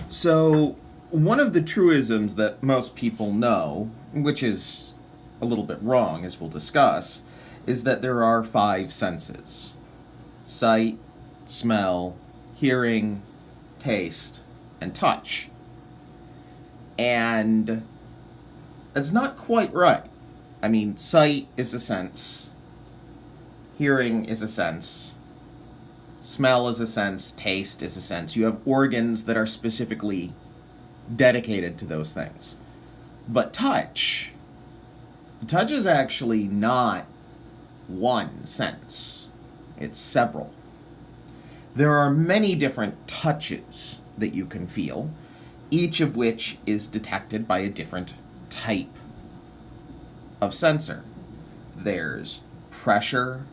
So, one of the truisms that most people know, which is a little bit wrong as we'll discuss, is that there are five senses: sight, smell, hearing, taste, and touch. And it's not quite right. I mean, sight is a sense, hearing is a sense, smell is a sense, taste is a sense. You have organs that are specifically dedicated to those things. But touch is actually not one sense, it's several. There are many different touches that you can feel, each of which is detected by a different type of sensor. There's pressure,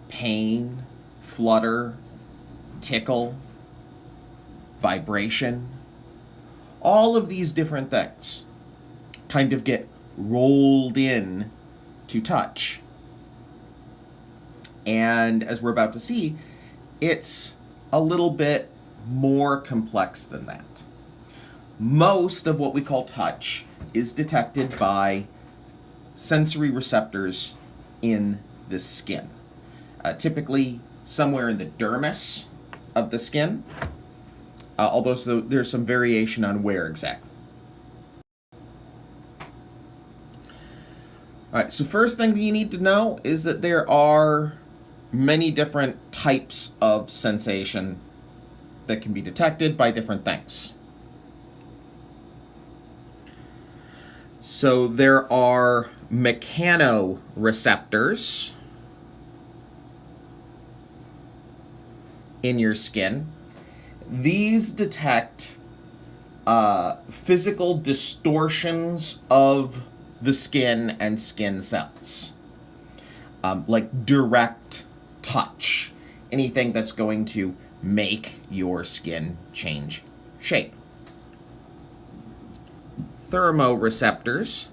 pain, flutter, tickle, vibration. All of these different things kind of get rolled in to touch. And as we're about to see, it's a little bit more complex than that. Most of what we call touch is detected by sensory receptors in the skin. Typically somewhere in the dermis of the skin, although there's some variation on where exactly. All right, so first thing that you need to know is that there are many different types of sensation that can be detected by different things. So there are mechanoreceptors in your skin. These detect physical distortions of the skin and skin cells, like direct touch, anything that's going to make your skin change shape. Thermoreceptors,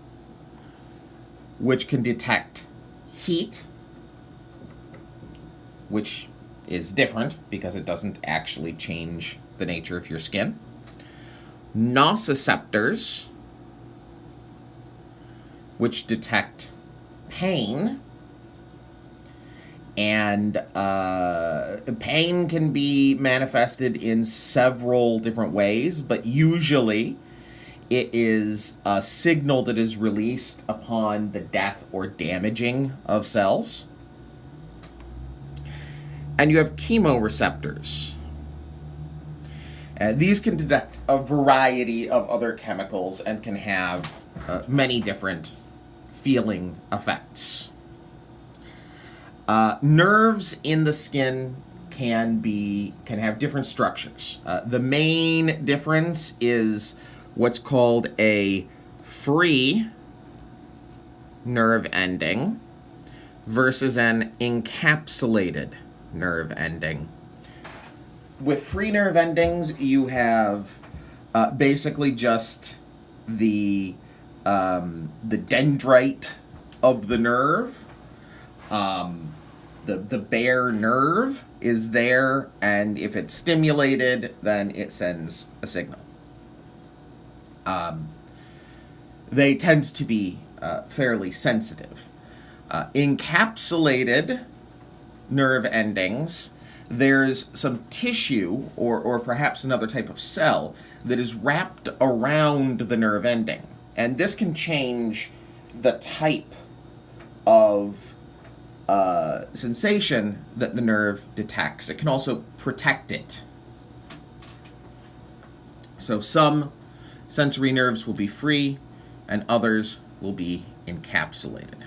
which can detect heat, which is different because it doesn't actually change the nature of your skin. Nociceptors, which detect pain, and pain can be manifested in several different ways, but usually it is a signal that is released upon the death or damaging of cells. And you have chemoreceptors. These can detect a variety of other chemicals and can have many different feeling effects. Nerves in the skin can have different structures. The main difference is what's called a free nerve ending versus an encapsulated nerve ending. With free nerve endings, you have basically just the dendrite of the nerve. The bare nerve is there, and if it's stimulated, then it sends a signal. They tend to be fairly sensitive. Encapsulated nerve endings, there's some tissue or perhaps another type of cell that is wrapped around the nerve ending. And this can change the type of sensation that the nerve detects. It can also protect it. So some sensory nerves will be free and others will be encapsulated.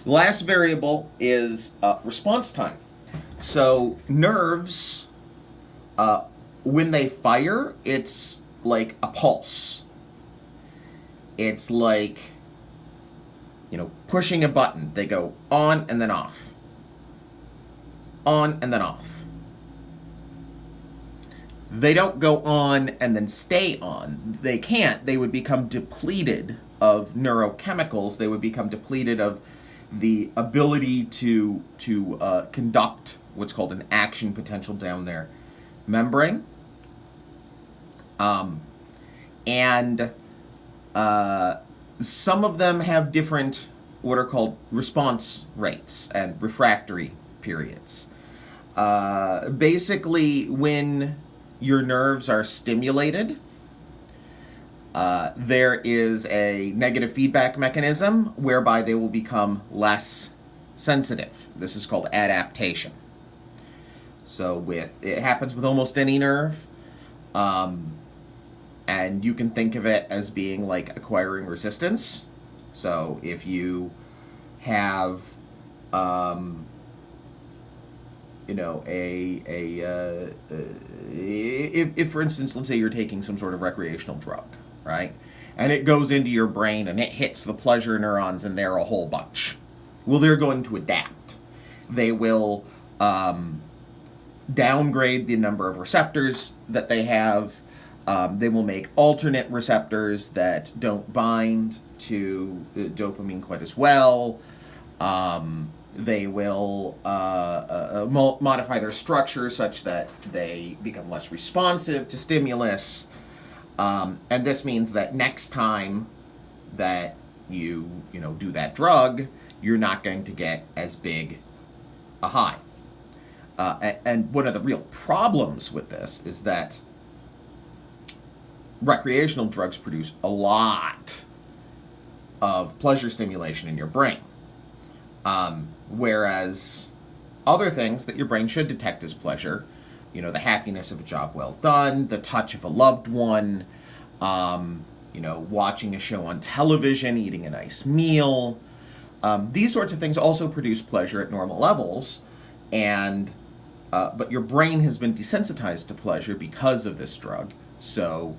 The last variable is response time. So nerves, when they fire, it's like a pulse. It's like, pushing a button. They go on and then off. On and then off. They don't go on and then stay on. They can't. They would become depleted of neurochemicals. They would become depleted of the ability to conduct what's called an action potential down their membrane. And some of them have different, what are called response rates and refractory periods. Basically, when your nerves are stimulated, there is a negative feedback mechanism whereby they will become less sensitive. This is called adaptation. So it happens with almost any nerve, and you can think of it as being like acquiring resistance. So if you have, if for instance, let's say you're taking some sort of recreational drug, right? And it goes into your brain and it hits the pleasure neurons in there a whole bunch. Well, they're going to adapt. They will downgrade the number of receptors that they have. They will make alternate receptors that don't bind to dopamine quite as well. They will modify their structure such that they become less responsive to stimulus. And this means that next time that you do that drug, you're not going to get as big a high. And one of the real problems with this is that recreational drugs produce a lot of pleasure stimulation in your brain. Whereas other things that your brain should detect as pleasure, the happiness of a job well done, the touch of a loved one, watching a show on television, eating a nice meal, these sorts of things also produce pleasure at normal levels, but your brain has been desensitized to pleasure because of this drug, so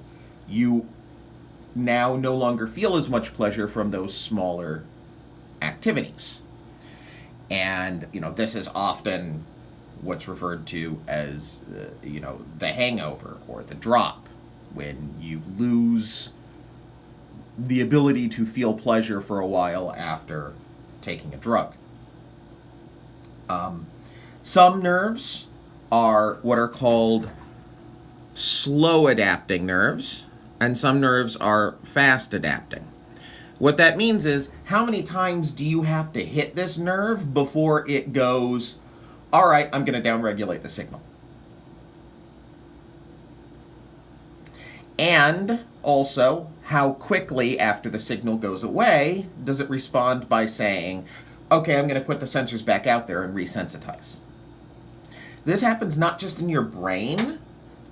you now no longer feel as much pleasure from those smaller activities. And, this is often what's referred to as, the hangover or the drop, when you lose the ability to feel pleasure for a while after taking a drug. Some nerves are what are called slow adapting nerves, and some nerves are fast adapting. What that means is, how many times do you have to hit this nerve before it goes, all right, I'm going to downregulate the signal? And also, how quickly after the signal goes away does it respond by saying, okay, I'm going to put the sensors back out there and resensitize? This happens not just in your brain,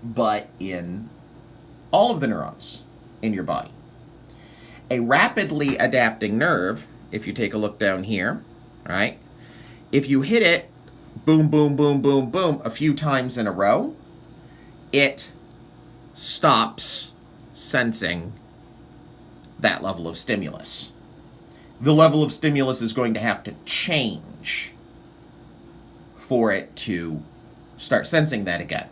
but in all of the neurons in your body. A rapidly adapting nerve, if you take a look down here, right? If you hit it, boom, boom, boom, boom, boom, a few times in a row, it stops sensing that level of stimulus. The level of stimulus is going to have to change for it to start sensing that again.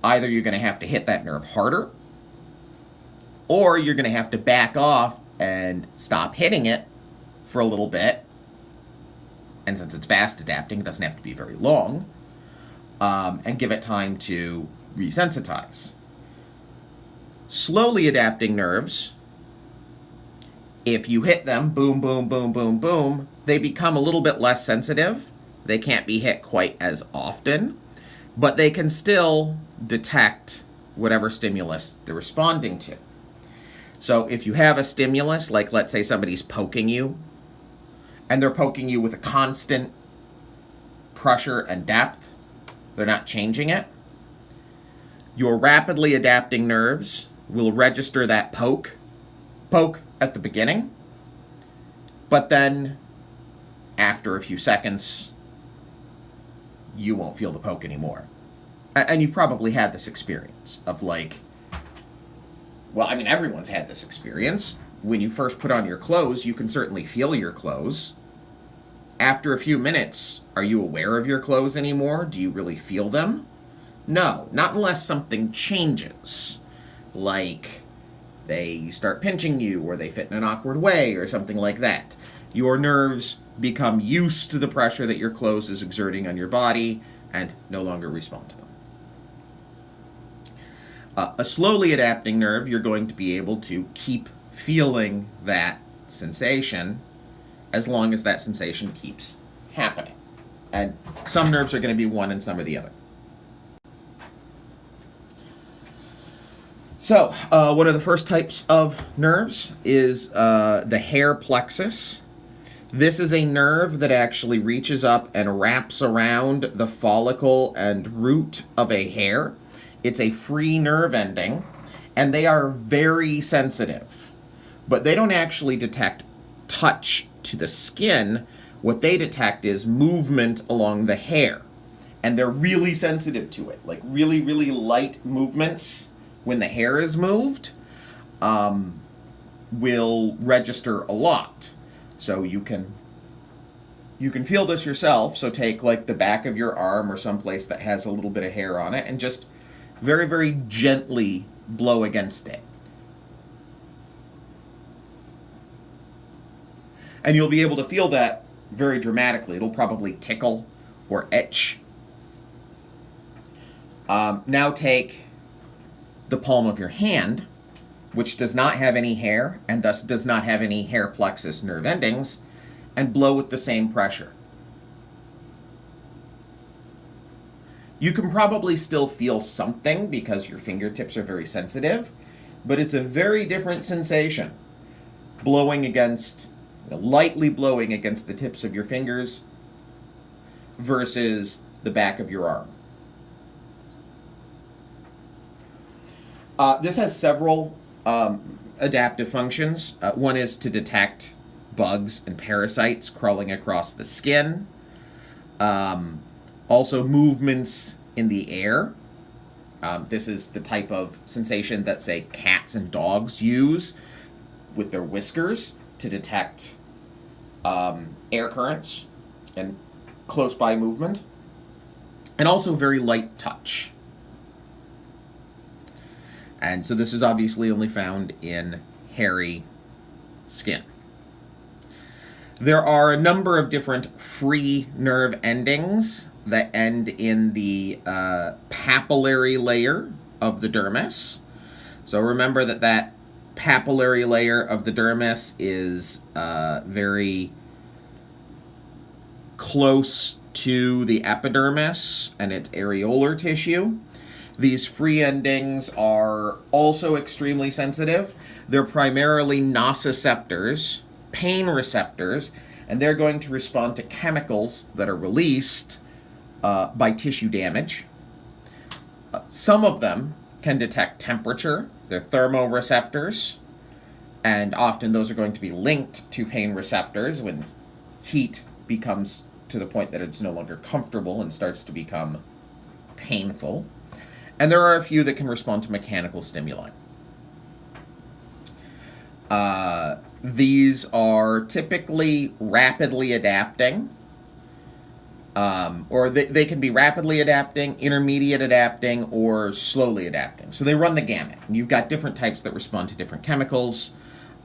Either you're going to have to hit that nerve harder, or you're going to have to back off and stop hitting it for a little bit. And since it's fast adapting, it doesn't have to be very long, and give it time to resensitize. Slowly adapting nerves, if you hit them, boom, boom, boom, boom, boom, they become a little bit less sensitive. They can't be hit quite as often, but they can still detect whatever stimulus they're responding to. So if you have a stimulus, like let's say somebody's poking you, and they're poking you with a constant pressure and depth, they're not changing it, your rapidly adapting nerves will register that poke at the beginning, but then after a few seconds, you won't feel the poke anymore. And you've probably had this experience of everyone's had this experience. When you first put on your clothes, you can certainly feel your clothes. After a few minutes, are you aware of your clothes anymore? Do you really feel them? No, not unless something changes. Like they start pinching you, or they fit in an awkward way, or something like that. Your nerves become used to the pressure that your clothes is exerting on your body and no longer respond to them. A slowly adapting nerve, you're going to be able to keep feeling that sensation as long as that sensation keeps happening. And some nerves are going to be one and some are the other. So, one of the first types of nerves is the hair plexus. This is a nerve that actually reaches up and wraps around the follicle and root of a hair. It's a free nerve ending, and they are very sensitive. But they don't actually detect touch to the skin. What they detect is movement along the hair. And they're really sensitive to it. Like really, really light movements when the hair is moved will register a lot. So you can feel this yourself. So take like the back of your arm or someplace that has a little bit of hair on it and just very, very gently blow against it. And you'll be able to feel that very dramatically. It'll probably tickle or itch. Now take the palm of your hand, which does not have any hair and thus does not have any hair plexus nerve endings, and blow with the same pressure. You can probably still feel something because your fingertips are very sensitive, but it's a very different sensation blowing against, lightly blowing against the tips of your fingers versus the back of your arm. This has several adaptive functions. One is to detect bugs and parasites crawling across the skin. Also movements in the air. This is the type of sensation that, say, cats and dogs use with their whiskers to detect air currents and close by movement. And also very light touch. And so this is obviously only found in hairy skin. There are a number of different free nerve endings that end in the papillary layer of the dermis. So remember that papillary layer of the dermis is very close to the epidermis and its areolar tissue. These free endings are also extremely sensitive. They're primarily nociceptors, pain receptors, and they're going to respond to chemicals that are released by tissue damage. Some of them can detect temperature. They're thermoreceptors, and often those are going to be linked to pain receptors when heat becomes to the point that it's no longer comfortable and starts to become painful. And there are a few that can respond to mechanical stimuli. These are typically rapidly adapting, or they can be rapidly adapting, intermediate adapting, or slowly adapting. So they run the gamut. And you've got different types that respond to different chemicals.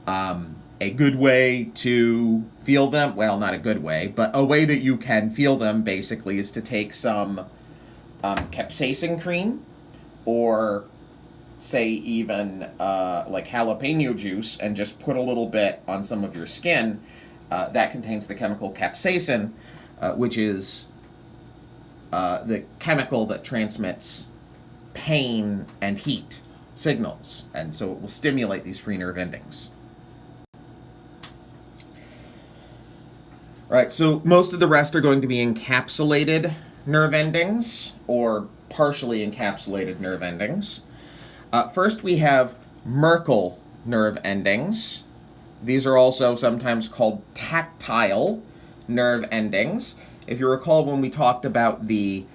A good way to feel them, well, not a good way, but a way that you can feel them basically is to take some capsaicin cream, or say even like jalapeno juice, and just put a little bit on some of your skin. That contains the chemical capsaicin, which is the chemical that transmits pain and heat signals, and so it will stimulate these free nerve endings. Right, so most of the rest are going to be encapsulated nerve endings, or partially encapsulated nerve endings. First, we have Merkel nerve endings. These are also sometimes called tactile nerve endings. If you recall, when we talked about the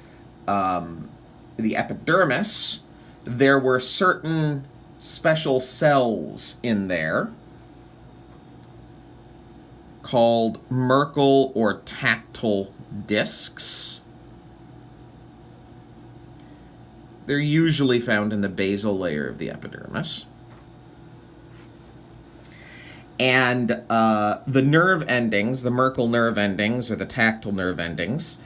epidermis, there were certain special cells in there called Merkel or tactile discs. They're usually found in the basal layer of the epidermis. And the nerve endings, the Merkel nerve endings or the tactile nerve endings,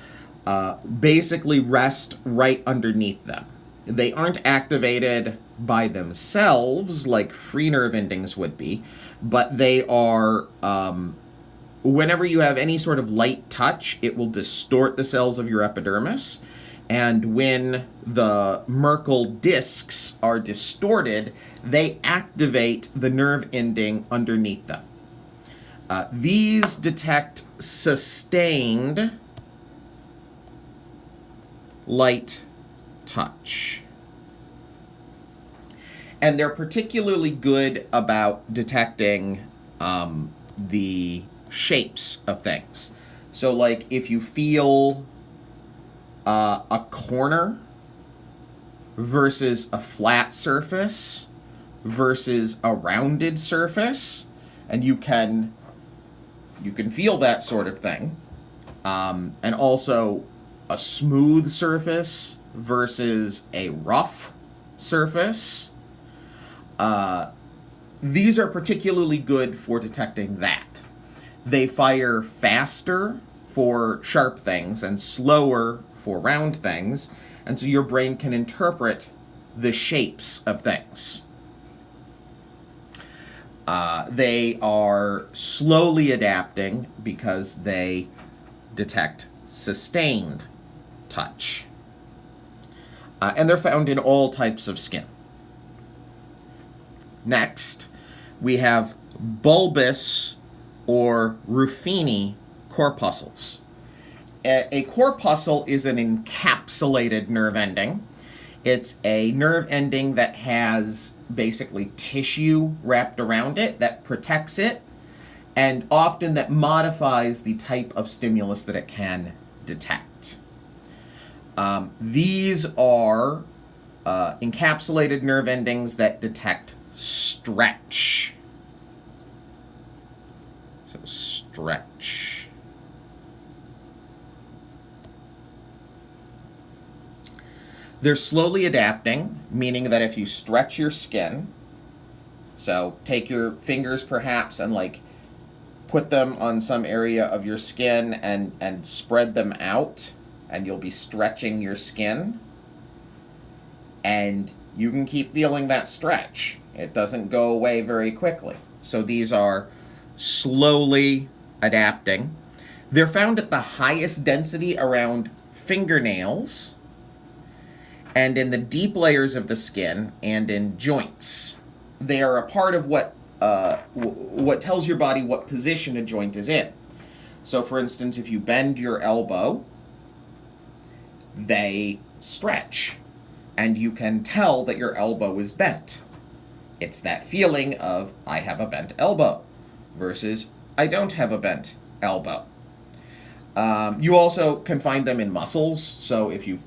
basically rest right underneath them. They aren't activated by themselves like free nerve endings would be, but they are, whenever you have any sort of light touch, it will distort the cells of your epidermis. And when the Merkel discs are distorted, they activate the nerve ending underneath them. These detect sustained light touch. And they're particularly good about detecting the shapes of things. So, like, if you feel a corner versus a flat surface versus a rounded surface, and you can feel that sort of thing, and also a smooth surface versus a rough surface. These are particularly good for detecting that. They fire faster for sharp things and slower for round things, and so your brain can interpret the shapes of things. They are slowly adapting because they detect sustained touch. And they're found in all types of skin. Next, we have bulbous or Ruffini corpuscles. A corpuscle is an encapsulated nerve ending. It's a nerve ending that has basically tissue wrapped around it that protects it, and often that modifies the type of stimulus that it can detect. These are encapsulated nerve endings that detect stretch. So stretch. They're slowly adapting, meaning that if you stretch your skin, so take your fingers perhaps and like put them on some area of your skin and spread them out, and you'll be stretching your skin, and you can keep feeling that stretch. It doesn't go away very quickly. So these are slowly adapting. They're found at the highest density around fingernails and in the deep layers of the skin and in joints. They are a part of what tells your body what position a joint is in. So for instance, if you bend your elbow, they stretch, and you can tell that your elbow is bent. It's that feeling of, I have a bent elbow, versus, I don't have a bent elbow. You also can find them in muscles, so if you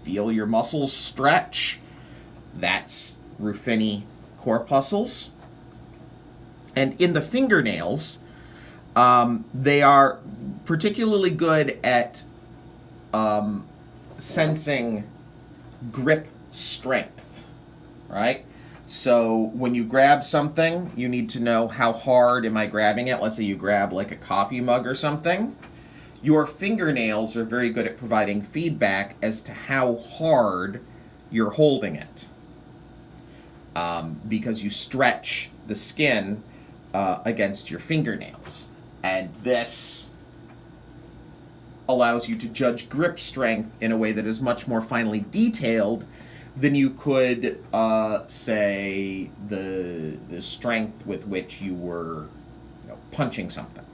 feel your muscles stretch, that's Ruffini corpuscles. And in the fingernails, they are particularly good at sensing grip strength, right? So when you grab something, you need to know how hard am I grabbing it. Let's say you grab like a coffee mug or something. Your fingernails are very good at providing feedback as to how hard you're holding it, because you stretch the skin against your fingernails. And this allows you to judge grip strength in a way that is much more finely detailed than you could, say, the strength with which you were punching something.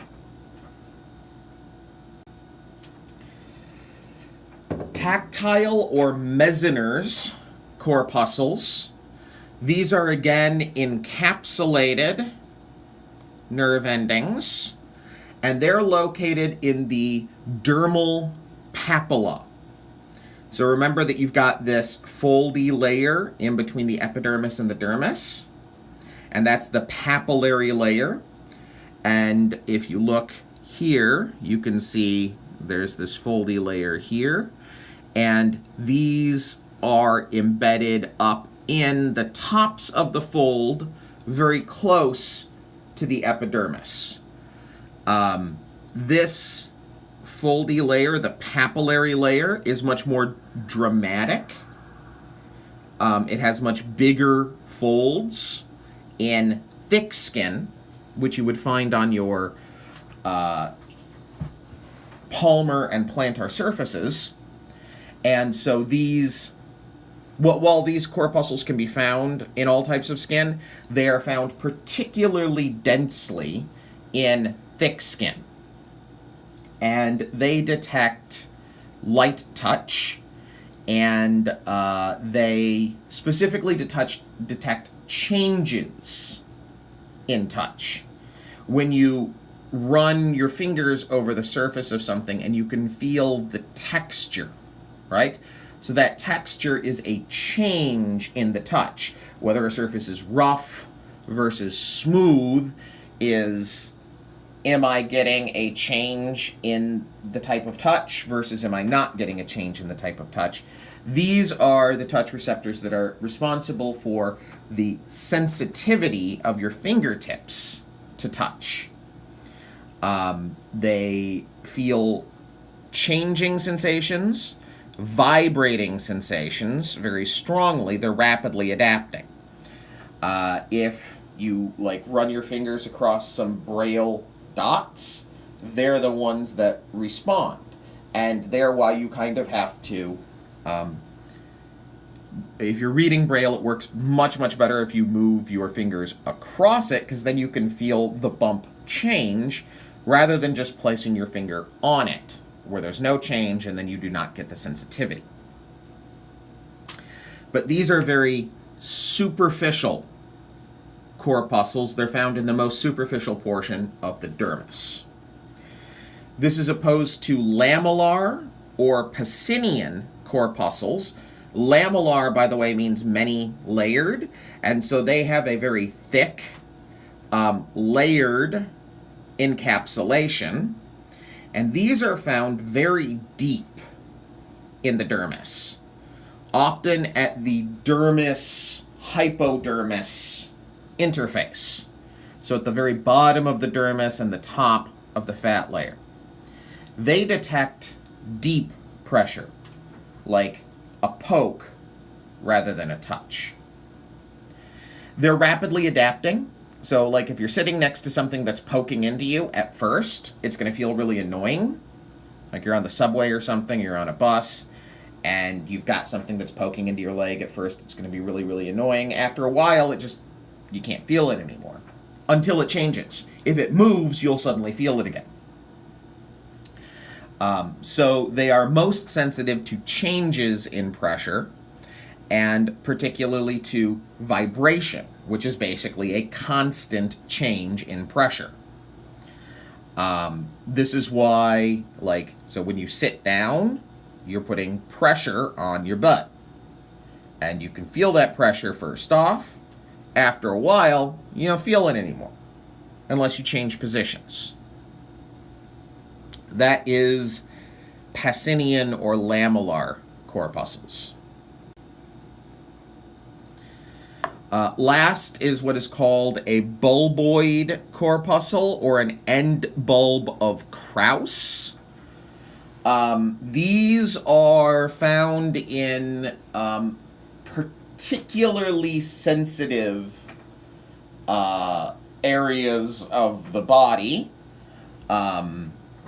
Tactile or Meissner's corpuscles. These are again encapsulated nerve endings, and they're located in the dermal papilla. So remember that you've got this foldy layer in between the epidermis and the dermis, and that's the papillary layer. And if you look here, you can see there's this foldy layer here, and these are embedded up in the tops of the fold, very close to the epidermis. This foldy layer, the papillary layer, is much more dramatic It has much bigger folds in thick skin, which you would find on your palmar and plantar surfaces. And so these, while these corpuscles can be found in all types of skin, they are found particularly densely in thick skin. And they detect light touch, and they specifically detect changes in touch. When you run your fingers over the surface of something and you can feel the texture, right? So that texture is a change in the touch. Whether a surface is rough versus smooth is, am I getting a change in the type of touch versus am I not getting a change in the type of touch? These are the touch receptors that are responsible for the sensitivity of your fingertips to touch. They feel changing sensations, vibrating sensations very strongly. They're rapidly adapting. If you run your fingers across some braille dots, they're the ones that respond. And they're why you kind of have to, if you're reading braille, it works much, much better if you move your fingers across it, because then you can feel the bump change rather than just placing your finger on it, where there's no change and then you do not get the sensitivity. But these are very superficial corpuscles. They're found in the most superficial portion of the dermis. This is opposed to lamellar or Pacinian corpuscles. Lamellar, by the way, means many-layered, and so they have a very thick, layered encapsulation, and these are found very deep in the dermis, often at the dermis-hypodermis interface, so at the very bottom of the dermis and the top of the fat layer. They detect deep pressure, like a poke rather than a touch. They're rapidly adapting. So if you're sitting next to something that's poking into you, at first, it's going to feel really annoying. Like you're on the subway or something, you're on a bus, and you've got something that's poking into your leg. At first, it's going to be really, really annoying. After a while, you can't feel it anymore until it changes. If it moves, you'll suddenly feel it again. So they are most sensitive to changes in pressure, and particularly to vibration, which is basically a constant change in pressure. This is why, so when you sit down, you're putting pressure on your butt. And you can feel that pressure first off. After a while, you don't feel it anymore, unless you change positions. That is Pacinian or lamellar corpuscles. Last is what is called a bulboid corpuscle or an end bulb of Krauss. These are found in particularly sensitive areas of the body.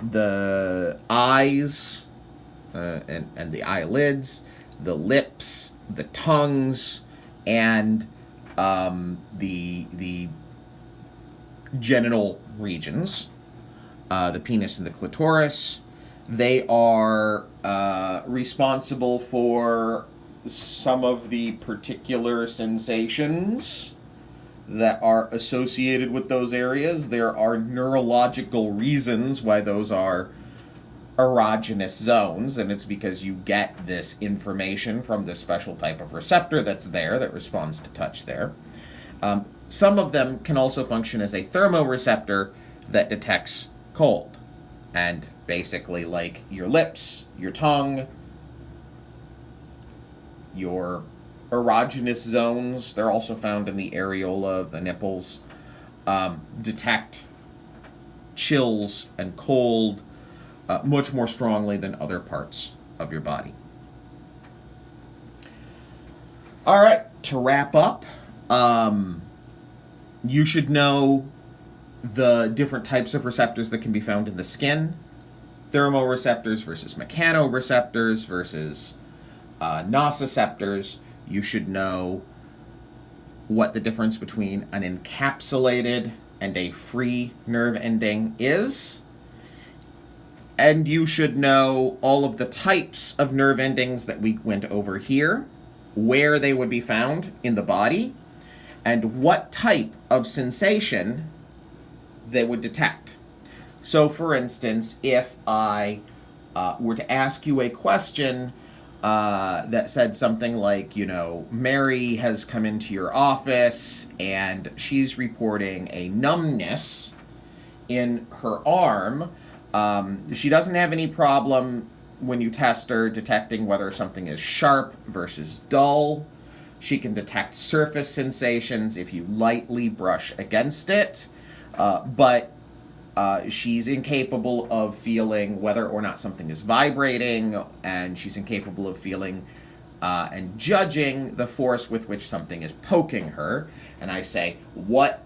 The eyes and the eyelids, the lips, the tongues, and the genital regions, the penis and the clitoris. They are responsible for some of the particular sensations that are associated with those areas. There are neurological reasons why those are erogenous zones, and it's because you get this information from this special type of receptor that's there that responds to touch there. Some of them can also function as a thermoreceptor that detects cold. And basically, your lips, your tongue, your erogenous zones, they're also found in the areola of the nipples, detect chills and cold much more strongly than other parts of your body. All right, to wrap up, you should know the different types of receptors that can be found in the skin. Thermoreceptors versus mechanoreceptors versus nociceptors. You should know what the difference between an encapsulated and a free nerve ending is. And you should know all of the types of nerve endings that we went over here, where they would be found in the body, and what type of sensation they would detect. So, for instance, if I were to ask you a question that said something like, Mary has come into your office and she's reporting a numbness in her arm. She doesn't have any problem when you test her detecting whether something is sharp versus dull. She can detect surface sensations if you lightly brush against it, but she's incapable of feeling whether or not something is vibrating, and she's incapable of feeling and judging the force with which something is poking her. And I say, what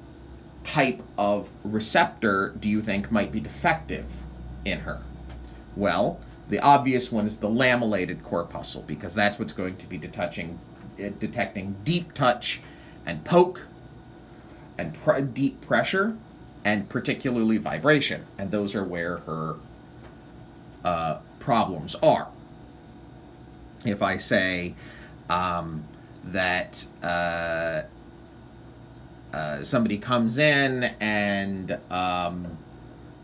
type of receptor do you think might be defective in her? Well, the obvious one is the lamellated corpuscle, because that's what's going to be detecting deep touch and poke and deep pressure, and particularly vibration. And those are where her problems are. If I say that somebody comes in and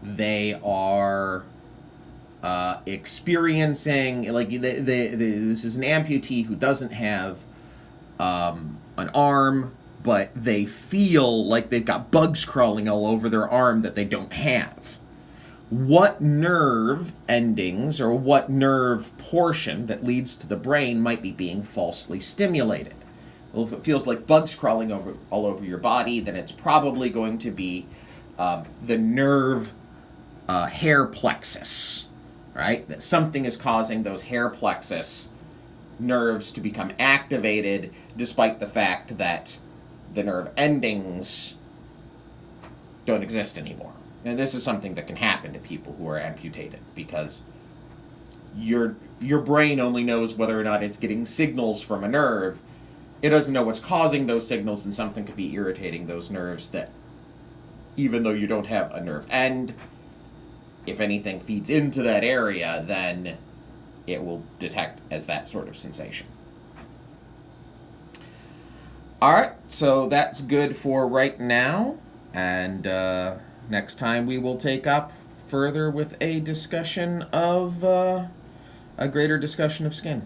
they are experiencing, like, this is an amputee who doesn't have an arm, but they feel like they've got bugs crawling all over their arm that they don't have. What nerve endings or what nerve portion that leads to the brain might be being falsely stimulated? Well, if it feels like bugs crawling all over your body, then it's probably going to be the nerve hair plexus, right? That something is causing those hair plexus nerves to become activated, despite the fact that the nerve endings don't exist anymore. And this is something that can happen to people who are amputated, because your brain only knows whether or not it's getting signals from a nerve. It doesn't know what's causing those signals, and something could be irritating those nerves that, even though you don't have a nerve end, if anything feeds into that area, then it will detect as that sort of sensation. All right, so that's good for right now, and next time we will take up further with a discussion of a greater discussion of skin.